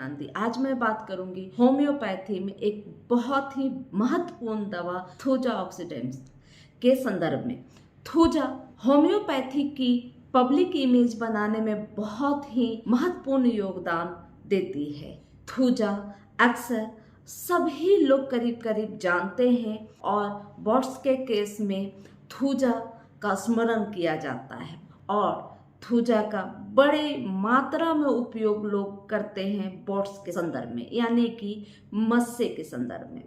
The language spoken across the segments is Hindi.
गांधी। आज मैं बात करूंगी होम्योपैथी में एक बहुत ही महत्वपूर्ण दवा थूजा ऑक्सीडेंट्स के संदर्भ में। थूजा होम्योपैथी की पब्लिक इमेज बनाने में बहुत ही महत्वपूर्ण योगदान देती है। थूजा अक्सर सभी लोग करीब करीब जानते हैं और बॉट्स के केस में थूजा का स्मरण किया जाता है और थूजा का बड़े मात्रा में उपयोग लोग करते हैं बॉट्स के संदर्भ में, यानी कि मस्से के संदर्भ में।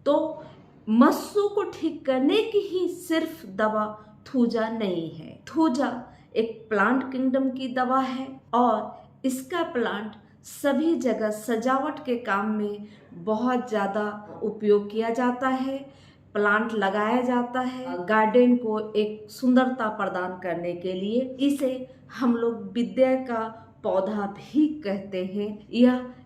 तो मस्सों को ठीक करने की ही सिर्फ दवा थूजा नहीं है। थूजा एक प्लांट किंगडम की दवा है और इसका प्लांट सभी जगह सजावट के काम में बहुत ज़्यादा उपयोग किया जाता है। प्लांट लगाया जाता है गार्डन को एक सुंदरता प्रदान करने के लिए। इसे हम लोग विद्या का पौधा भी कहते हैं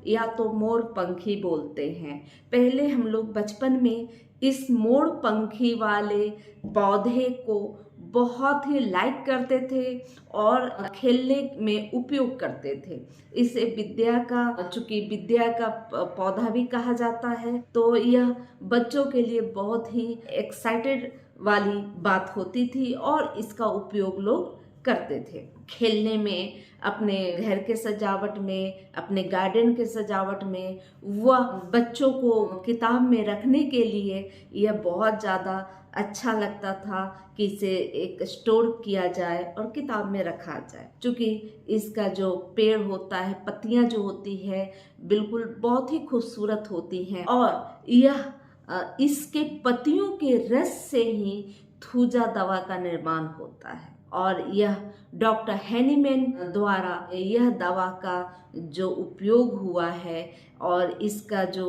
या तो मोर पंखी बोलते हैं। पहले हम लोग बचपन में इस मोर पंखी वाले पौधे को बहुत ही लाइक करते थे और खेलने में उपयोग करते थे। इसे चूंकि विद्या का पौधा भी कहा जाता है, तो यह बच्चों के लिए बहुत ही एक्साइटेड वाली बात होती थी और इसका उपयोग लोग करते थे खेलने में, अपने घर के सजावट में, अपने गार्डन के सजावट में। वह बच्चों को किताब में रखने के लिए यह बहुत ज़्यादा अच्छा लगता था कि इसे एक स्टोर किया जाए और किताब में रखा जाए। क्योंकि इसका जो पेड़ होता है, पत्तियां जो होती है, बिल्कुल बहुत ही खूबसूरत होती हैं और इसके पत्तियों के रस से ही थूजा दवा का निर्माण होता है। और यह डॉक्टर हैनीमैन द्वारा यह दवा का जो उपयोग हुआ है और इसका जो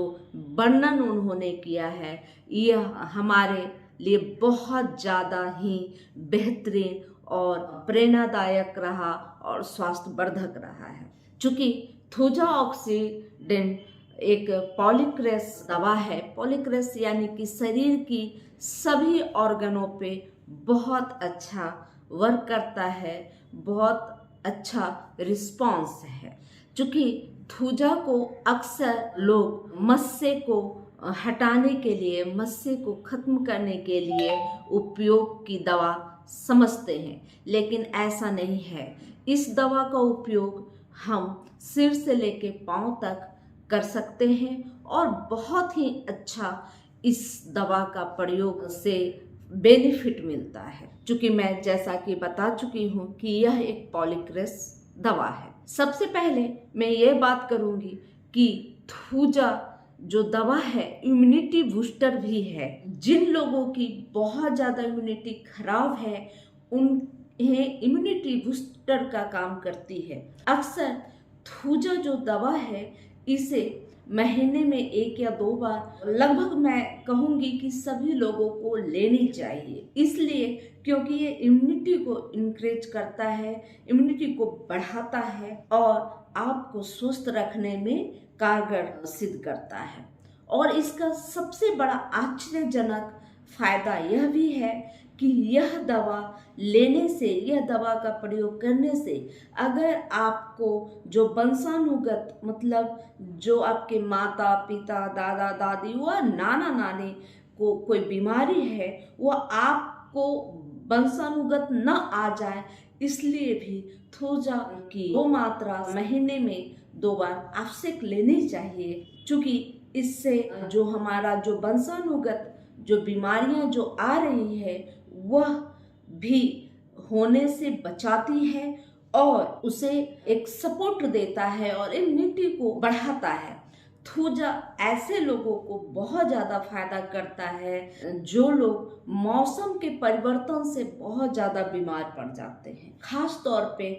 वर्णन उन्होंने किया है, यह हमारे लिए बहुत ज़्यादा ही बेहतरीन और प्रेरणादायक रहा और स्वास्थ्यवर्धक रहा है। चूँकि थूजा ऑक्सीडेंट एक पॉलीक्रेस दवा है। पॉलीक्रेस यानी कि शरीर की सभी ऑर्गनों पे बहुत अच्छा वर्क करता है, बहुत अच्छा रिस्पॉन्स है। चूँकि थूजा को अक्सर लोग मस्से को हटाने के लिए, मस्से को खत्म करने के लिए उपयोग की दवा समझते हैं, लेकिन ऐसा नहीं है। इस दवा का उपयोग हम सिर से लेके पांव तक कर सकते हैं और बहुत ही अच्छा इस दवा का प्रयोग से बेनिफिट मिलता है। क्योंकि मैं जैसा कि बता चुकी हूँ कि यह एक पॉलीक्रेस दवा है। सबसे पहले मैं ये बात करूँगी कि थूजा जो दवा है इम्यूनिटी बूस्टर भी है। जिन लोगों की बहुत ज़्यादा इम्यूनिटी खराब है, उन्हें इम्यूनिटी बूस्टर का काम करती है। अक्सर थूजा जो दवा है, इसे महीने में 1 या 2 बार लगभग मैं कहूँगी कि सभी लोगों को लेनी चाहिए। इसलिए क्योंकि ये इम्यूनिटी को इंक्रीज करता है, इम्यूनिटी को बढ़ाता है और आपको स्वस्थ रखने में कारगर सिद्ध करता है। और इसका सबसे बड़ा आश्चर्यजनक फायदा यह भी है कि यह दवा लेने से, यह दवा का प्रयोग करने से, अगर आपको जो वंशानुगत मतलब जो आपके माता पिता, दादा दादी व नाना नानी को कोई बीमारी है, वह आपको वंशानुगत न आ जाए, इसलिए भी थूजा की 2 मात्रा महीने में 2 बार आवश्यक लेनी चाहिए। क्योंकि इससे जो हमारा जो वंशानुगत जो बीमारियां जो आ रही है, वह भी होने से बचाती है और उसे एक सपोर्ट देता है और इम्यूनिटी को बढ़ाता है। थूजा ऐसे लोगों को बहुत ज़्यादा फायदा करता है जो लोग मौसम के परिवर्तन से बहुत ज़्यादा बीमार पड़ जाते हैं। खास तौर पे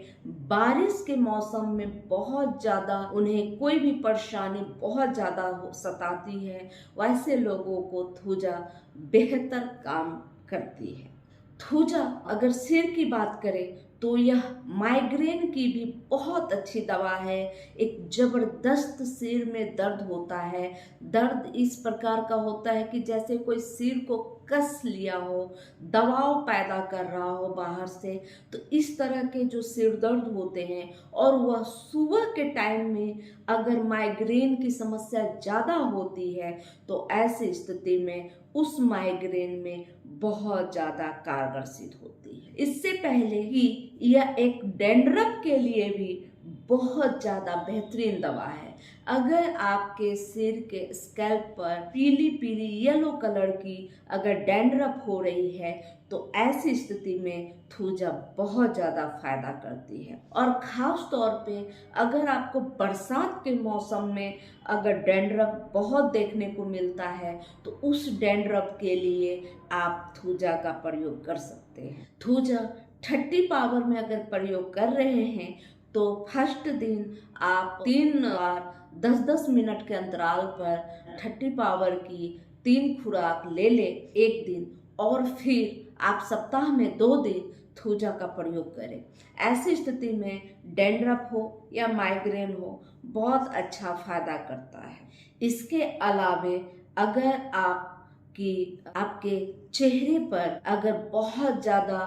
बारिश के मौसम में बहुत ज़्यादा उन्हें कोई भी परेशानी बहुत ज़्यादा सताती है, वैसे लोगों को थूजा बेहतर काम करती है। थूजा अगर सिर की बात करें तो यह माइग्रेन की भी बहुत अच्छी दवा है। एक ज़बरदस्त सिर में दर्द होता है, दर्द इस प्रकार का होता है कि जैसे कोई सिर को कस लिया हो, दबाव पैदा कर रहा हो बाहर से। तो इस तरह के जो सिर दर्द होते हैं और वह सुबह के टाइम में अगर माइग्रेन की समस्या ज़्यादा होती है तो ऐसी स्थिति में उस माइग्रेन में बहुत ज़्यादा कारगर सिद्ध होती है। इससे पहले ही यह एक डैंड्रफ के लिए भी बहुत ज़्यादा बेहतरीन दवा है। अगर आपके सिर के स्कैल्प पर पीली पीली येलो कलर की अगर डैंड्रफ हो रही है तो ऐसी स्थिति में थूजा बहुत ज़्यादा फायदा करती है। और ख़ास तौर पे अगर आपको बरसात के मौसम में अगर डैंड्रफ बहुत देखने को मिलता है तो उस डैंड्रफ के लिए आप थूजा का प्रयोग कर सकते हैं। थूजा 30 पावर में अगर प्रयोग कर रहे हैं तो फर्स्ट दिन आप 3 बार 10-10 मिनट के अंतराल पर 30 पावर की 3 खुराक ले ले एक दिन, और फिर आप सप्ताह में 2 दिन थूजा का प्रयोग करें। ऐसी स्थिति में डैंड्रफ हो या माइग्रेन हो बहुत अच्छा फायदा करता है। इसके अलावे अगर आपके चेहरे पर अगर बहुत ज़्यादा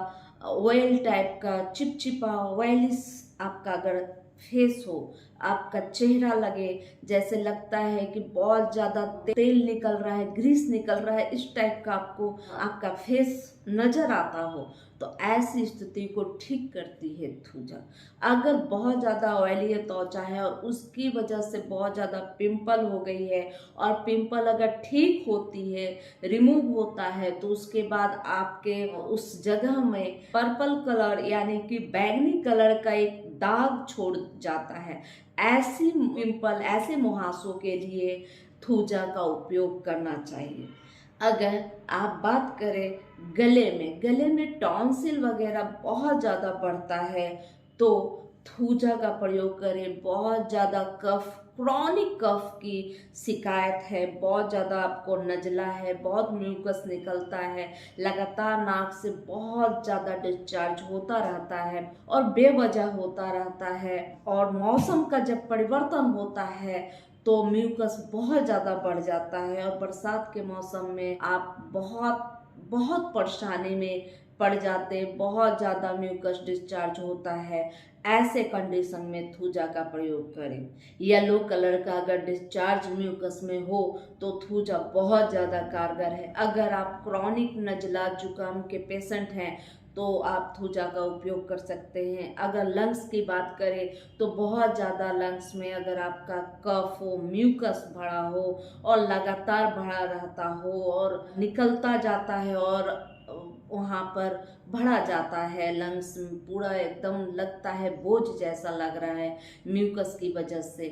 ऑयल टाइप का चिपचिपा ऑयलिस आपका अगर फेस हो, आपका चेहरा लगे जैसे लगता है कि बहुत ज़्यादा तेल निकल रहा है, ग्रीस निकल रहा है, इस टाइप का आपको आपका फेस नज़र आता हो तो ऐसी स्थिति को ठीक करती है थूजा। अगर बहुत ज़्यादा ऑयली त्वचा है और उसकी वजह से बहुत ज़्यादा पिंपल हो गई है और पिंपल अगर ठीक होती है, रिमूव होता है, तो उसके बाद आपके उस जगह में पर्पल कलर यानी कि बैंगनी कलर का एक दाग छोड़ जाता है। ऐसी पिंपल, ऐसे मुहासों के लिए थूजा का उपयोग करना चाहिए। अगर आप बात करें गले में टॉन्सिल वगैरह बहुत ज़्यादा बढ़ता है तो थूजा का प्रयोग करें। बहुत ज़्यादा कफ, क्रॉनिक कफ की शिकायत है, बहुत ज़्यादा आपको नज़ला है, बहुत म्यूकस निकलता है, लगातार नाक से बहुत ज़्यादा डिस्चार्ज होता रहता है और बेवजह होता रहता है, और मौसम का जब परिवर्तन होता है तो म्यूकस बहुत ज़्यादा बढ़ जाता है और बरसात के मौसम में आप बहुत परेशानी में पड़ जाते, बहुत ज़्यादा म्यूकस डिस्चार्ज होता है। ऐसे कंडीशन में थूजा का प्रयोग करें। येलो कलर का अगर डिस्चार्ज म्यूकस में हो तो थूजा बहुत ज़्यादा कारगर है। अगर आप क्रॉनिक नज़ला जुकाम के पेशेंट हैं तो आप थूजा का उपयोग कर सकते हैं। अगर लंग्स की बात करें तो बहुत ज़्यादा लंग्स में अगर आपका कफ हो, म्यूकस भरा हो और लगातार भरा रहता हो और निकलता जाता है और वहाँ पर भरा जाता है, लंग्स पूरा एकदम लगता है बोझ जैसा लग रहा है म्यूकस की वजह से,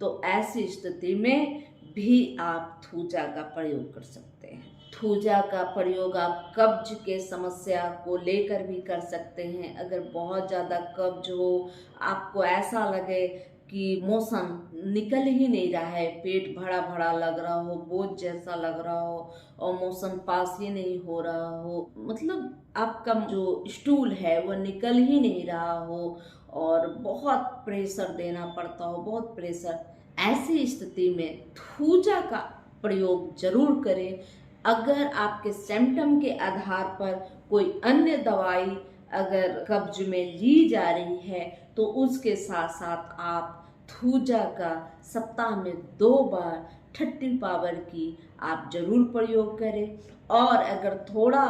तो ऐसी स्थिति में भी आप थूजा का प्रयोग कर सकते हैं। थूजा का प्रयोग आप कब्ज के समस्या को लेकर भी कर सकते हैं। अगर बहुत ज़्यादा कब्ज हो, आपको ऐसा लगे कि मोशन निकल ही नहीं रहा है, पेट भरा भरा लग रहा हो, बोझ जैसा लग रहा हो और मोशन पास ही नहीं हो रहा हो, मतलब आपका जो स्टूल है वो निकल ही नहीं रहा हो और बहुत प्रेशर देना पड़ता हो, बहुत प्रेशर, ऐसी स्थिति में थूजा का प्रयोग जरूर करें। अगर आपके सिम्टम के आधार पर कोई अन्य दवाई अगर कब्ज में ली जा रही है तो उसके साथ साथ आप थूजा का सप्ताह में 2 बार 30 पावर की आप जरूर प्रयोग करें। और अगर थोड़ा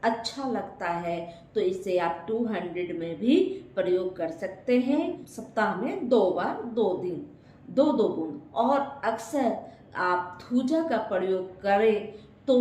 अच्छा लगता है तो इसे आप 200 में भी प्रयोग कर सकते हैं। सप्ताह में 2 बार 2 दिन 2-2 बूंद। और अक्सर आप थूजा का प्रयोग करें तो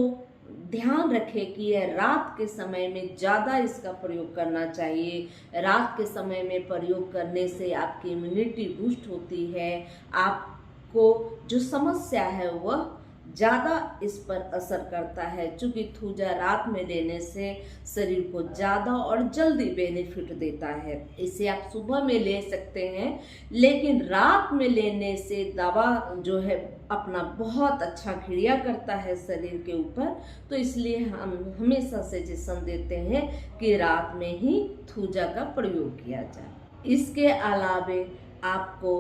ध्यान रखें कि यह रात के समय में ज़्यादा इसका प्रयोग करना चाहिए। रात के समय में प्रयोग करने से आपकी इम्यूनिटी बूस्ट होती है, आपको जो समस्या है वह ज़्यादा इस पर असर करता है, क्योंकि थूजा रात में लेने से शरीर को ज़्यादा और जल्दी बेनिफिट देता है। इसे आप सुबह में ले सकते हैं, लेकिन रात में लेने से दवा जो है अपना बहुत अच्छा क्रिया करता है शरीर के ऊपर। तो इसलिए हम हमेशा सजेशन देते हैं कि रात में ही थूजा का प्रयोग किया जाए। इसके अलावे आपको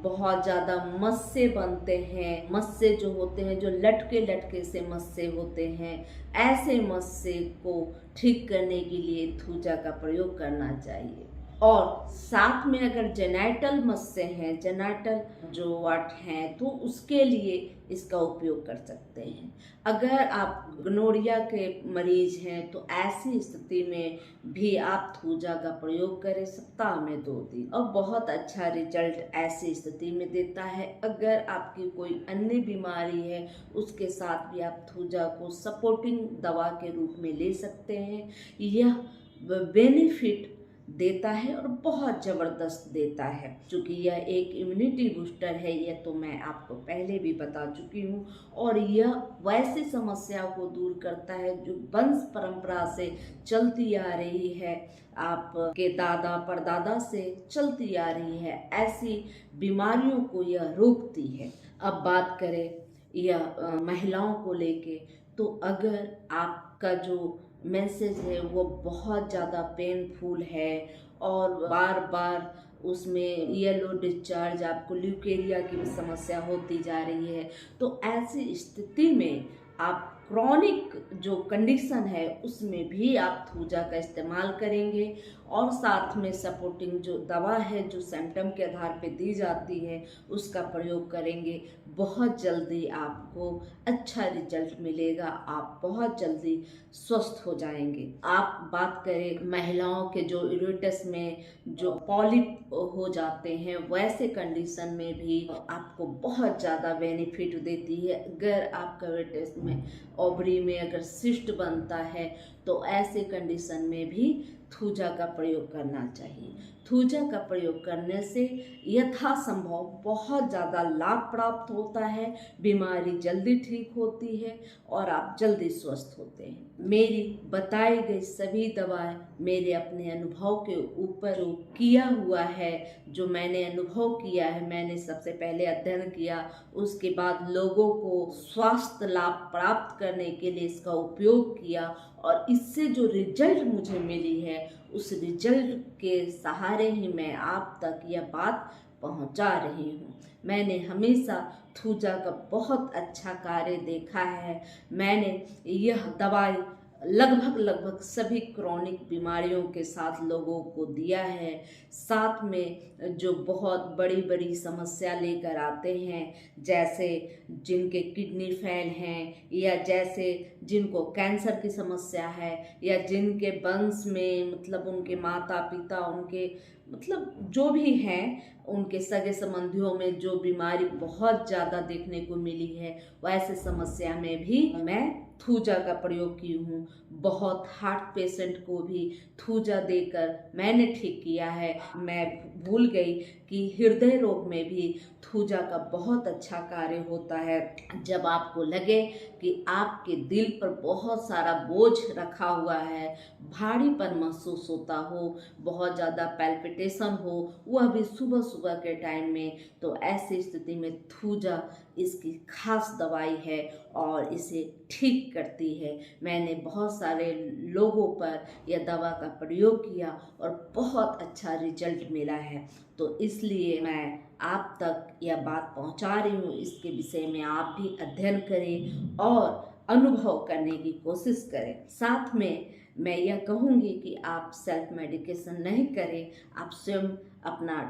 बहुत ज़्यादा मस्से बनते हैं, मस्से जो होते हैं, जो लटके लटके से मस्से होते हैं, ऐसे मस्से को ठीक करने के लिए थूजा का प्रयोग करना चाहिए। और साथ में अगर जेनाइटल मस्से हैं, जेनाइटल जो वाट हैं, तो उसके लिए इसका उपयोग कर सकते हैं। अगर आप गनोरिया के मरीज हैं तो ऐसी स्थिति में भी आप थूजा का प्रयोग करें सप्ताह में 2 दिन, और बहुत अच्छा रिजल्ट ऐसी स्थिति में देता है। अगर आपकी कोई अन्य बीमारी है उसके साथ भी आप थूजा को सपोर्टिंग दवा के रूप में ले सकते हैं। यह बेनिफिट देता है और बहुत ज़बरदस्त देता है, क्योंकि यह एक इम्यूनिटी बूस्टर है। यह तो मैं आपको पहले भी बता चुकी हूँ। और यह वैसी समस्याओं को दूर करता है जो वंश परंपरा से चलती आ रही है, आपके दादा परदादा से चलती आ रही है। ऐसी बीमारियों को यह रोकती है। अब बात करें यह महिलाओं को लेके, तो अगर आपका जो मैसेज है वो बहुत ज़्यादा पेनफुल है और बार बार उसमें येलो डिस्चार्ज, आपको ल्यूकेरिया की भी समस्या होती जा रही है, तो ऐसी स्थिति में आप क्रॉनिक जो कंडीशन है उसमें भी आप थूजा का इस्तेमाल करेंगे। और साथ में सपोर्टिंग जो दवा है जो सिम्टम के आधार पे दी जाती है उसका प्रयोग करेंगे। बहुत जल्दी आपको अच्छा रिजल्ट मिलेगा, आप बहुत जल्दी स्वस्थ हो जाएंगे। आप बात करें महिलाओं के जो यूरेटस में जो पॉलिप हो जाते हैं, वैसे कंडीशन में भी आपको बहुत ज़्यादा बेनिफिट देती है। अगर आपका यूरेटस में ओवरी में अगर सिस्ट बनता है तो ऐसे कंडीशन में भी थूजा का प्रयोग करना चाहिए। थूजा का प्रयोग करने से यथासंभव बहुत ज़्यादा लाभ प्राप्त होता है, बीमारी जल्दी ठीक होती है और आप जल्दी स्वस्थ होते हैं। मेरी बताई गई सभी दवाएं मेरे अपने अनुभव के ऊपर किया हुआ है। जो मैंने अनुभव किया है, मैंने सबसे पहले अध्ययन किया, उसके बाद लोगों को स्वास्थ्य लाभ प्राप्त करने के लिए इसका उपयोग किया, और इससे जो रिजल्ट मुझे मिली है उस रिजल्ट के सहारे ही मैं आप तक यह बात पहुंचा रही हूँ। मैंने हमेशा थूजा का बहुत अच्छा कार्य देखा है। मैंने यह दवाई लगभग सभी क्रॉनिक बीमारियों के साथ लोगों को दिया है। साथ में जो बहुत बड़ी बड़ी समस्या लेकर आते हैं, जैसे जिनके किडनी फेल हैं, या जैसे जिनको कैंसर की समस्या है, या जिनके वंश में मतलब उनके माता पिता, उनके मतलब जो भी हैं, उनके सगे संबंधियों में जो बीमारी बहुत ज़्यादा देखने को मिली है, वैसे समस्या में भी मैं थूजा का प्रयोग की हूँ। बहुत हार्ट पेशेंट को भी थूजा देकर मैंने ठीक किया है। मैं भूल गई कि हृदय रोग में भी थूजा का बहुत अच्छा कार्य होता है। जब आपको लगे कि आपके दिल पर बहुत सारा बोझ रखा हुआ है, भारीपन महसूस होता हो, बहुत ज़्यादा पैल्पिटेशन हो, वह भी सुबह सुबह के टाइम में, तो ऐसी स्थिति में थूजा इसकी खास दवाई है और इसे ठीक करती है। मैंने बहुत सारे लोगों पर यह दवा का प्रयोग किया और बहुत अच्छा रिजल्ट मिला है। तो इसलिए मैं आप तक यह बात पहुंचा रही हूँ। इसके विषय में आप भी अध्ययन करें और अनुभव करने की कोशिश करें। साथ में मैं यह कहूँगी कि आप सेल्फ मेडिकेशन नहीं करें, आप स्वयं अपना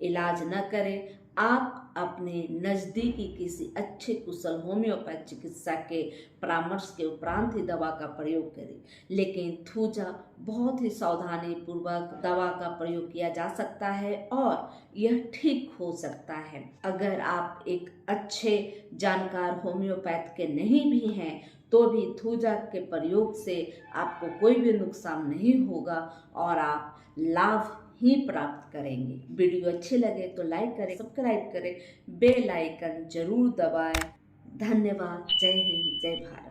इलाज न करें। आप अपने नज़दीकी किसी अच्छे कुशल होम्योपैथ चिकित्सक के परामर्श के उपरांत ही दवा का प्रयोग करें। लेकिन थूजा बहुत ही सावधानी पूर्वक दवा का प्रयोग किया जा सकता है और यह ठीक हो सकता है। अगर आप एक अच्छे जानकार होम्योपैथ के नहीं भी हैं तो भी थूजा के प्रयोग से आपको कोई भी नुकसान नहीं होगा और आप लाभ ही प्राप्त करेंगे। वीडियो अच्छे लगे तो लाइक करें, सब्सक्राइब करें, बेल आइकन जरूर दबाएं। धन्यवाद। जय हिंद, जय भारत।